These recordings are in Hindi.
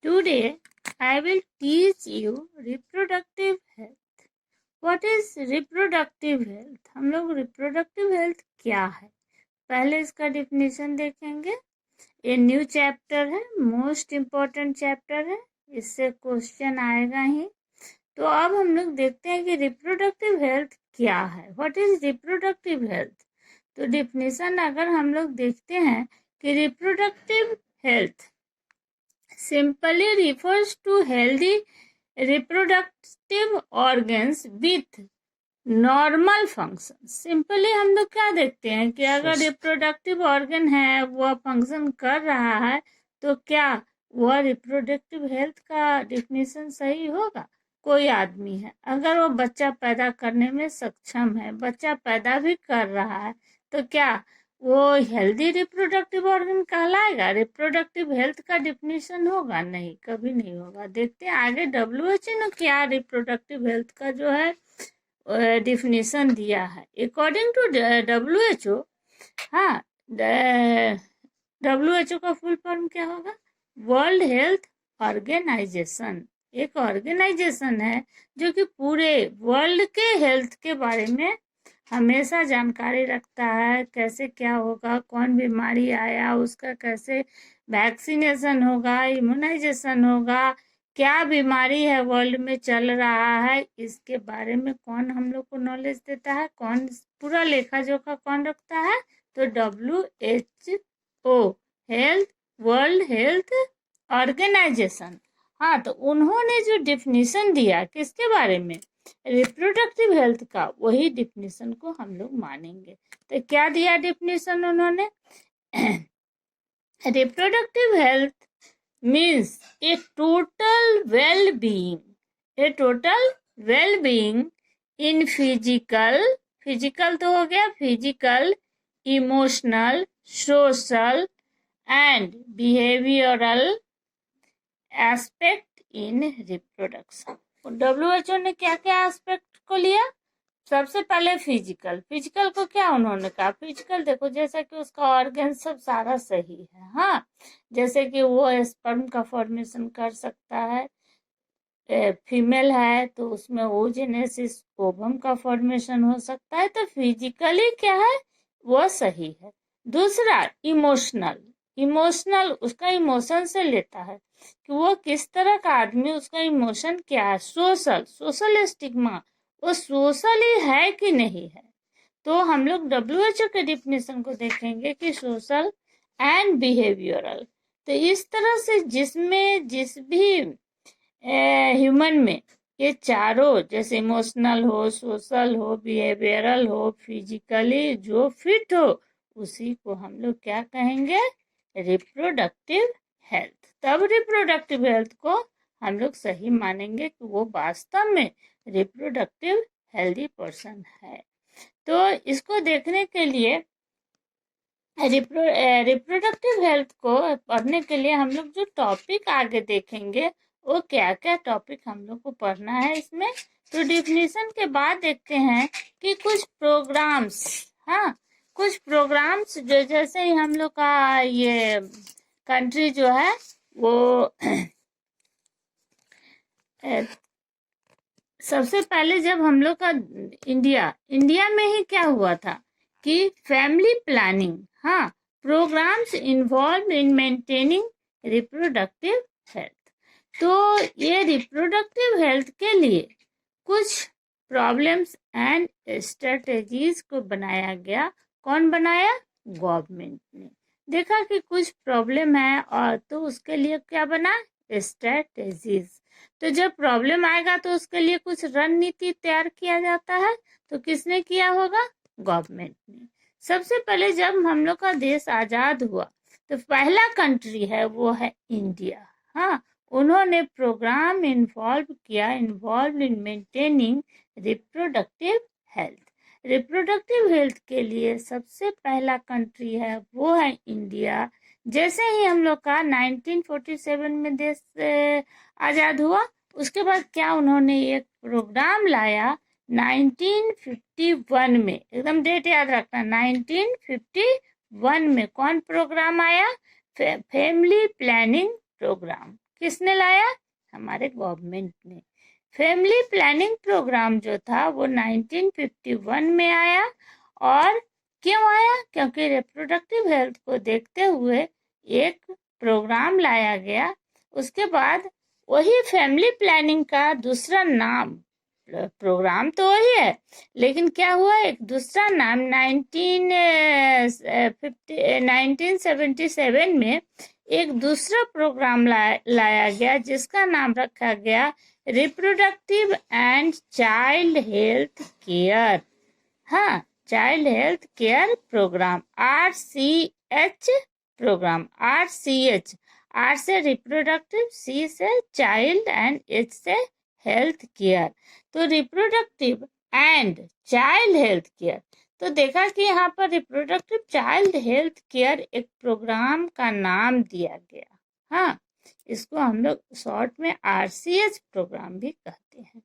Today, I will teach you reproductive health. What is reproductive health? हम लोग reproductive health क्या है, पहले इसका definition देखेंगे. ये न्यू चैप्टर है, मोस्ट इम्पोर्टेंट चैप्टर है, इससे क्वेश्चन आएगा ही. तो अब हम लोग देखते हैं कि रिप्रोडक्टिव हेल्थ क्या है. What is reproductive health? तो डिफिनेशन अगर हम लोग देखते हैं कि reproductive health simply refers to healthy reproductive organs with normal function. Simply हम लोग क्या देखते हैं कि अगर रिप्रोडक्टिव ऑर्गन है, वह फंक्शन कर रहा है, तो क्या वह रिप्रोडक्टिव हेल्थ का डिफिनेशन सही होगा? कोई आदमी है, अगर वो बच्चा पैदा करने में सक्षम है, बच्चा पैदा भी कर रहा है, तो क्या वो हेल्दी रिप्रोडक्टिव ऑर्गन कहलाएगा? रिप्रोडक्टिव हेल्थ का डिफिनेशन होगा? नहीं, कभी नहीं होगा. देखते हैं आगे WHO ने क्या रिप्रोडक्टिव हेल्थ का जो है डिफिनेशन दिया है. अकॉर्डिंग टू WHO, हाँ, WHO का फुल फॉर्म क्या होगा? World health organisation. एक ऑर्गेनाइजेशन है जो कि पूरे वर्ल्ड के हेल्थ के बारे में हमेशा जानकारी रखता है. कैसे क्या होगा, कौन बीमारी आया, उसका कैसे वैक्सीनेशन होगा, इम्यूनाइजेशन होगा, क्या बीमारी है वर्ल्ड में चल रहा है, इसके बारे में कौन हम लोग को नॉलेज देता है? कौन पूरा लेखा जोखा कौन रखता है? तो WHO, health, world health organization. हाँ, तो उन्होंने जो डिफिनेशन दिया किसके बारे में? रिप्रोडक्टिव हेल्थ का, वही डिफिनेशन को हम लोग मानेंगे. तो क्या दिया डिफिनेशन उन्होंने? Reproductive health means a total well-being in physical तो हो गया, physical, emotional, social and behavioral aspect in reproduction. WHO ने क्या क्या एस्पेक्ट को लिया? सबसे पहले फिजिकल को क्या उन्होंने कहा? फिजिकल देखो, जैसा कि उसका ऑर्गन सब सारा सही है. हाँ, जैसे कि वो स्पर्म का फॉर्मेशन कर सकता है, फीमेल है तो उसमें ओजेनेसिस, ओवम का फॉर्मेशन हो सकता है. तो फिजिकली क्या है, वो सही है. दूसरा इमोशनल उसका इमोशन से लेता है कि वो किस तरह का आदमी, उसका इमोशन क्या है. सोशल स्टिग्मा, वो सोशली है कि नहीं है. तो हम लोग WHO के डिफिनेशन को देखेंगे कि सोशल एंड बिहेवियरल. तो इस तरह से जिस भी ह्यूमन में ये चारों, जैसे इमोशनल हो, सोशल हो, बिहेवियरल हो, फिजिकली जो फिट हो, उसी को हम लोग क्या कहेंगे? Reproductive health. तब रिप्रोडक्टिव हेल्थ को हम लोग सही मानेंगे कि वो वास्तव में रिप्रोडक्टिव हेल्दी पर्सन है. तो इसको देखने के लिए, रिप्रोडक्टिव हेल्थ को पढ़ने के लिए हम लोग जो टॉपिक आगे देखेंगे, वो क्या क्या टॉपिक हम लोग को पढ़ना है इसमें. तो डिफिनेशन के बाद देखते हैं कि कुछ प्रोग्राम्स, हाँ, कुछ प्रोग्राम्स जो, जैसे ही हम लोग का ये कंट्री जो है वो सबसे पहले जब हम लोग का इंडिया में ही क्या हुआ था कि फैमिली प्लानिंग, हाँ, programs involve in maintaining reproductive health. तो ये रिप्रोडक्टिव हेल्थ के लिए कुछ प्रॉब्लम्स एंड स्ट्रेटेजीज को बनाया गया. कौन बनाया? गवर्नमेंट ने देखा कि कुछ प्रॉब्लम है, और तो उसके लिए क्या बना? स्ट्रेटेजीज. तो जब प्रॉब्लम आएगा तो उसके लिए कुछ रणनीति तैयार किया जाता है. तो किसने किया होगा? गवर्नमेंट ने. सबसे पहले जब हम लोग का देश आजाद हुआ, तो पहला कंट्री है वो है इंडिया. हाँ, उन्होंने program involve in maintaining reproductive health. Reproductive health के लिए सबसे पहला कंट्री है वो है इंडिया. जैसे ही हम लोग का 1947 में देश आजाद हुआ, उसके बाद क्या उन्होंने एक प्रोग्राम लाया 1951 में. एकदम डेट याद रखना, 1951 में कौन प्रोग्राम आया? Family planning program. किसने लाया? हमारे गवर्नमेंट ने। फैमिली प्लानिंग प्रोग्राम जो था वो 1951 में आया। और क्यों आया? क्योंकि रिप्रोडक्टिव हेल्थ को देखते हुए एक प्रोग्राम लाया गया। उसके बाद वही फैमिली प्लानिंग का दूसरा नाम, प्रोग्राम तो वही है, लेकिन क्या हुआ, एक दूसरा नाम 1977 में एक दूसरा प्रोग्राम लाया गया जिसका नाम रखा गया reproductive and child health care. हाँ, child health care programme, RCH programme. RCH, R से रिप्रोडक्टिव, C से चाइल्ड एंड H से हेल्थ केयर। तो reproductive and child health care, तो देखा कि यहाँ पर रिप्रोडक्टिव चाइल्ड हेल्थ केयर एक प्रोग्राम का नाम दिया गया। हाँ, इसको हम लोग शॉर्ट में RCH प्रोग्राम भी कहते हैं।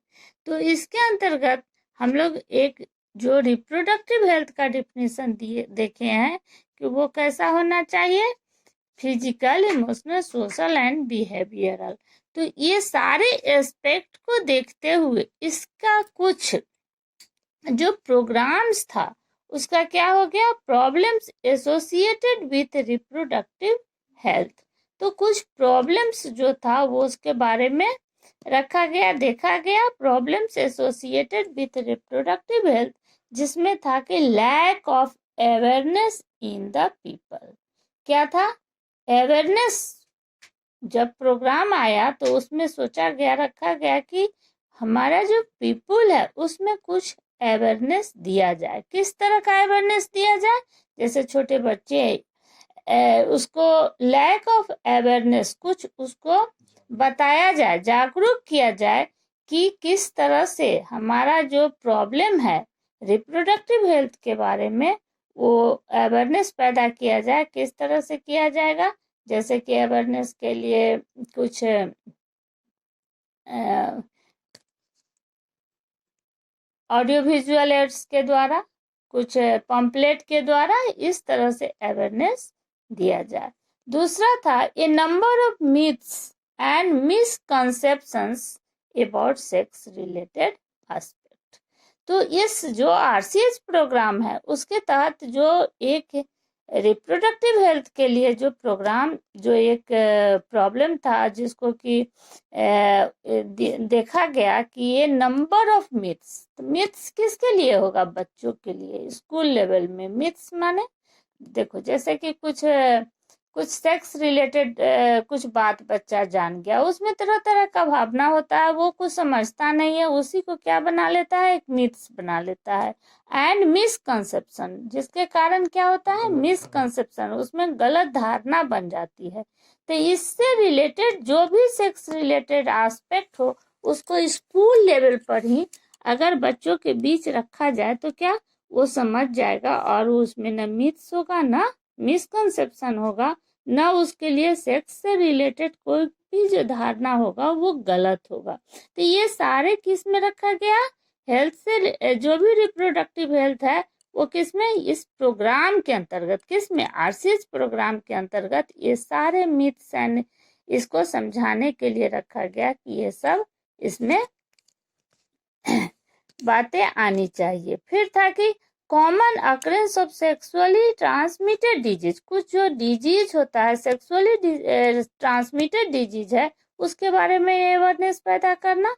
तो इसके अंतर्गत हम लोग एक जो रिप्रोडक्टिव हेल्थ का डिफिनेशन देखे हैं कि वो कैसा होना चाहिए, physical, emotional, social and behavioural. तो ये सारे एस्पेक्ट को देखते हुए इसका कुछ जो प्रोग्राम्स था उसका क्या हो गया, problems associated with reproductive health. तो कुछ प्रॉब्लम्स जो था वो उसके बारे में रखा गया, देखा गया, problems associated with reproductive health, जिसमें था कि lack of awareness in the people. क्या था? अवेयरनेस। जब प्रोग्राम आया तो उसमें सोचा गया, रखा गया कि हमारा जो पीपल है उसमें कुछ अवेयरनेस दिया जाए। किस तरह का अवेयरनेस दिया जाए? जैसे छोटे बच्चे, उसको लैक ऑफ अवेयरनेस, कुछ उसको बताया जाए, जागरूक किया जाए कि किस तरह से हमारा जो प्रॉब्लम है रिप्रोडक्टिव हेल्थ के बारे में, वो अवेयरनेस पैदा किया जाए। किस तरह से किया जाएगा? जैसे कि अवेयरनेस के लिए कुछ ऑडियो विजुअल एड्स के द्वारा, कुछ पंपलेट के द्वारा, इस तरह से अवेयरनेस दिया जाए। दूसरा था a number of myths and misconceptions about sex related aspect. तो इस जो RCH प्रोग्राम है उसके तहत जो एक रिप्रोडक्टिव हेल्थ के लिए जो प्रोग्राम, जो एक प्रॉब्लम था जिसको कि देखा गया कि ये नंबर ऑफ मिथ्स, मिथ्स किसके लिए होगा? बच्चों के लिए। स्कूल लेवल में मिथ्स माने, देखो जैसे कि कुछ सेक्स रिलेटेड कुछ बात बच्चा जान गया, उसमें तरह तरह का भावना होता है, वो कुछ समझता नहीं है, उसी को क्या बना लेता है, एक मिथ्स बना लेता है। एंड मिसकंसेप्शन, जिसके कारण क्या होता है, मिसकंसेप्शन, उसमें गलत धारणा बन जाती है। तो इससे रिलेटेड जो भी सेक्स रिलेटेड एस्पेक्ट हो उसको स्कूल लेवल पर ही अगर बच्चों के बीच रखा जाए तो क्या वो समझ जाएगा, और उसमें न मिथ्स होगा, ना मिसकंसेप्शन होगा, ना उसके लिए सेक्स से रिलेटेड कोई भी जो धारणा होगा वो गलत होगा। तो ये सारे किस में रखा गया? हेल्थ से जो भी रिप्रोडक्टिव हेल्थ है वो किस में, इस प्रोग्राम के अंतर्गत, किस में, RCH प्रोग्राम के अंतर्गत ये सारे मिथ्स एंड इसको समझाने के लिए रखा गया कि ये सब इसमें बातें आनी चाहिए। फिर था कि common occurrence of sexually transmitted disease, कुछ जो डिजीज होता है सेक्सुअली ट्रांसमिटेड डिजीज है उसके बारे में अवेयरनेस पैदा करना।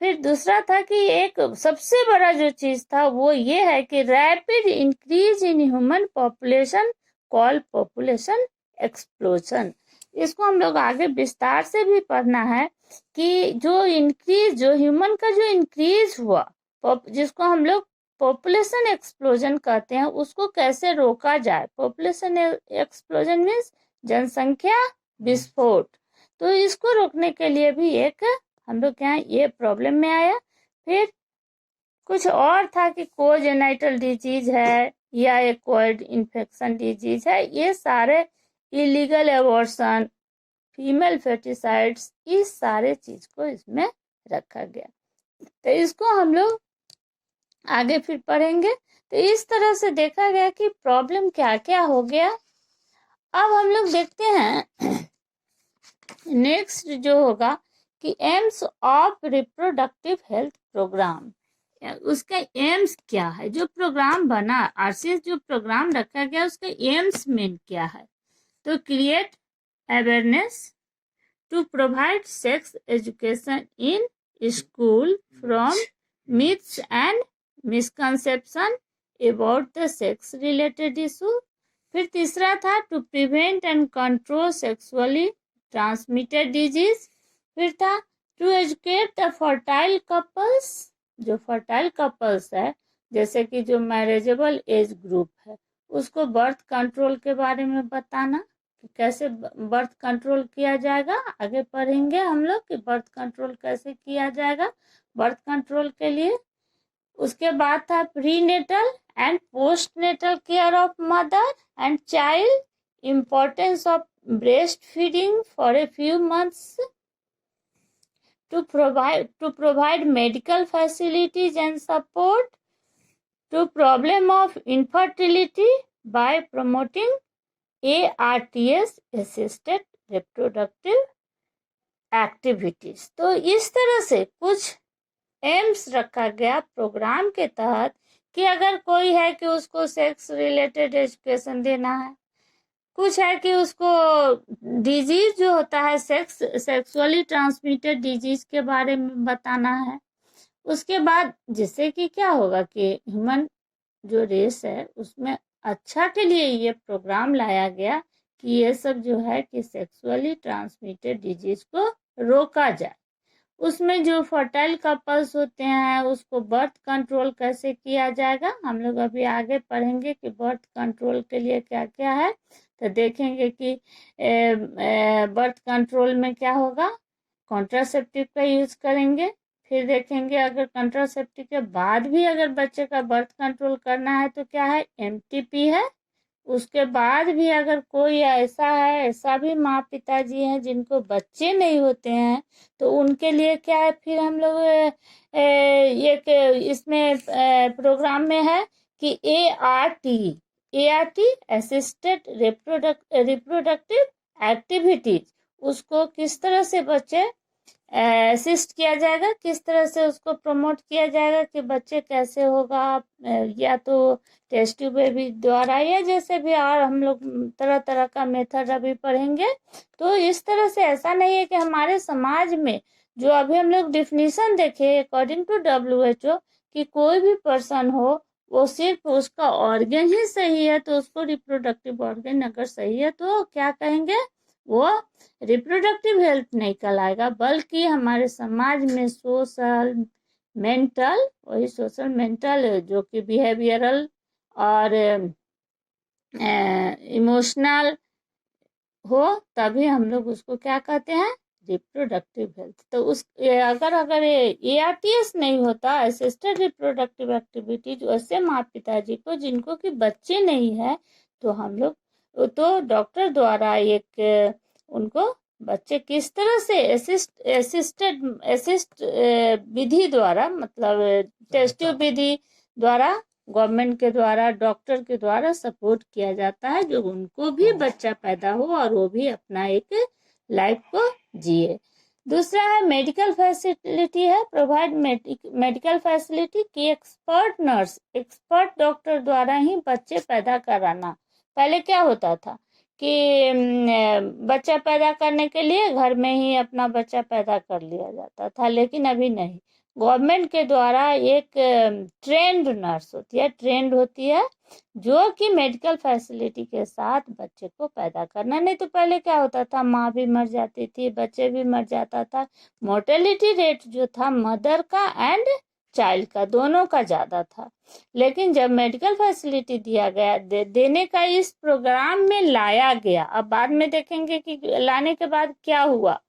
फिर दूसरा था कि एक सबसे बड़ा जो चीज था वो ये है कि rapid increase in human population call population explosion. इसको हम लोग आगे विस्तार से भी पढ़ना है कि जो इंक्रीज, जो ह्यूमन का जो इंक्रीज हुआ, जिसको हम लोग पॉपुलेशन एक्सप्लोजन कहते हैं, उसको कैसे रोका जाए। पॉपुलेशन एक्सप्लोजन मीन्स जनसंख्या विस्फोट। तो इसको रोकने के लिए भी एक हम लोग क्या ये प्रॉब्लम में आया। फिर कुछ और था कि कोजेनाइटल डिजीज है या एक्वायर्ड इन्फेक्शन डिजीज है, ये सारे इलीगल एबॉर्शन, फीमेल फेटिसाइड्स, इस सारे चीज को इसमें रखा गया। तो इसको हम लोग आगे फिर पढ़ेंगे। तो इस तरह से देखा गया कि प्रॉब्लम क्या क्या हो गया। अब हम लोग देखते हैं नेक्स्ट जो होगा कि aims of reproductive health program, उसका एम्स क्या है, जो प्रोग्राम बना आरसीएस जो प्रोग्राम रखा गया उसका एम्स मेन क्या है। तो create awareness to provide sex education in school from myths and misconception about the sex related issue। फिर तीसरा था to prevent and control sexually transmitted disease. फिर था to educate the fertile couples, जो फर्टाइल कपल्स है जैसे कि जो मैरिजेबल एज ग्रुप है उसको बर्थ कंट्रोल के बारे में बताना कि कैसे बर्थ कंट्रोल किया जाएगा। आगे पढ़ेंगे हम लोग कि बर्थ कंट्रोल कैसे किया जाएगा बर्थ कंट्रोल के लिए। उसके बाद था prenatal and postnatal care of mother and child, importance of breast feeding for a few months, to provide medical facilities and support to problem of infertility by promoting ARTS assisted reproductive activities। तो इस तरह से कुछ एम्स रखा गया प्रोग्राम के तहत कि अगर कोई है कि उसको सेक्स रिलेटेड एजुकेशन देना है, कुछ है कि उसको डिजीज जो होता है सेक्सुअली ट्रांसमिटेड डिजीज के बारे में बताना है। उसके बाद जिससे कि क्या होगा कि ह्यूमन जो रेस है उसमें अच्छा के लिए ये प्रोग्राम लाया गया कि ये सब जो है कि सेक्सुअली ट्रांसमिटेड डिजीज को रोका जाए। उसमें जो फर्टाइल कपल्स होते हैं उसको बर्थ कंट्रोल कैसे किया जाएगा हम लोग अभी आगे पढ़ेंगे कि बर्थ कंट्रोल के लिए क्या क्या है। तो देखेंगे कि बर्थ कंट्रोल में क्या होगा, कॉन्ट्रासेप्टिव का यूज करेंगे। फिर देखेंगे अगर कॉन्ट्रासेप्टिव के बाद भी अगर बच्चे का बर्थ कंट्रोल करना है तो क्या है, एमटीपी है। उसके बाद भी अगर कोई ऐसा है, ऐसा भी माँ पिताजी हैं जिनको बच्चे नहीं होते हैं तो उनके लिए क्या है, फिर हम लोग ये इसमें प्रोग्राम में है कि ART असिस्टेड रिप्रोडक्टिव एक्टिविटीज, उसको किस तरह से बच्चे असिस्ट किया जाएगा, किस तरह से उसको प्रमोट किया जाएगा कि बच्चे कैसे होगा, या तो टेस्ट ट्यूब बेबी द्वारा या जैसे भी, और हम लोग तरह तरह का मेथड अभी पढ़ेंगे। तो इस तरह से ऐसा नहीं है कि हमारे समाज में जो अभी हम लोग डिफिनीशन देखे अकॉर्डिंग टू WHO कि कोई भी पर्सन हो वो सिर्फ उसका ऑर्गन ही सही है तो उसको रिप्रोडक्टिव ऑर्गन अगर सही है तो क्या कहेंगे, वो रिप्रोडक्टिव हेल्थ नहीं कहलाएगा, बल्कि हमारे समाज में सोशल मेंटल, वही सोशल मेंटल जो कि बिहेवियरल और इमोशनल हो तभी हम लोग उसको क्या कहते हैं, रिप्रोडक्टिव हेल्थ। तो उस अगर ARTS नहीं होता, असिस्टेड रिप्रोडक्टिव एक्टिविटीज, वैसे माँ पिताजी को जिनको कि बच्चे नहीं है तो हम लोग तो डॉक्टर द्वारा एक उनको बच्चे किस तरह से असिस्ट विधि द्वारा, मतलब टेस्ट ट्यूब विधि द्वारा, गवर्नमेंट के द्वारा, डॉक्टर के द्वारा सपोर्ट किया जाता है जो उनको भी बच्चा पैदा हो और वो भी अपना एक लाइफ को जिए। दूसरा है मेडिकल फैसिलिटी है, प्रोवाइड मेडिकल फैसिलिटी की एक्सपर्ट नर्स, एक्सपर्ट डॉक्टर द्वारा ही बच्चे पैदा कराना। पहले क्या होता था कि बच्चा पैदा करने के लिए घर में ही अपना बच्चा पैदा कर लिया जाता था, लेकिन अभी नहीं, गवर्नमेंट के द्वारा एक ट्रेंड नर्स होती है, ट्रेंड होती है जो कि मेडिकल फैसिलिटी के साथ बच्चे को पैदा करना। नहीं तो पहले क्या होता था, माँ भी मर जाती थी, बच्चे भी मर जाता था, मोर्टेलिटी रेट जो था मदर का एंड चाइल्ड का दोनों का ज़्यादा था। लेकिन जब मेडिकल फैसिलिटी दिया गया, देने का इस प्रोग्राम में लाया गया, अब बाद में देखेंगे कि लाने के बाद क्या हुआ,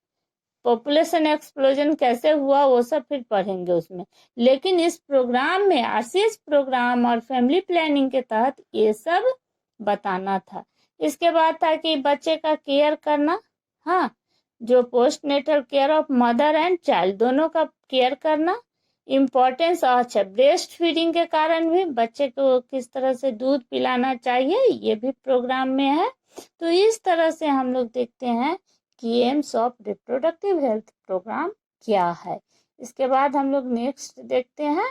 पॉपुलेशन एक्सप्लोजन कैसे हुआ वो सब फिर पढ़ेंगे उसमें। लेकिन इस प्रोग्राम में आरसीएस प्रोग्राम और फैमिली प्लानिंग के तहत ये सब बताना था। इसके बाद था कि बच्चे का केयर करना, हाँ, जो post natal care of mother and child दोनों का केयर करना, इम्पोर्टेंस, अच्छा, ब्रेस्ट फीडिंग के कारण भी बच्चे को किस तरह से दूध पिलाना चाहिए ये भी प्रोग्राम में है। तो इस तरह से हम लोग देखते हैं की aims of reproductive health program क्या है। इसके बाद हम लोग नेक्स्ट देखते हैं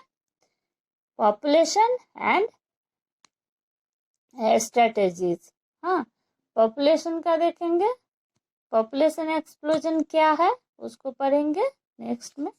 पॉपुलेशन एंड स्ट्रेटेजीज। हाँ, पॉपुलेशन का देखेंगे, पॉपुलेशन एक्सप्लोजन क्या है उसको पढ़ेंगे नेक्स्ट में।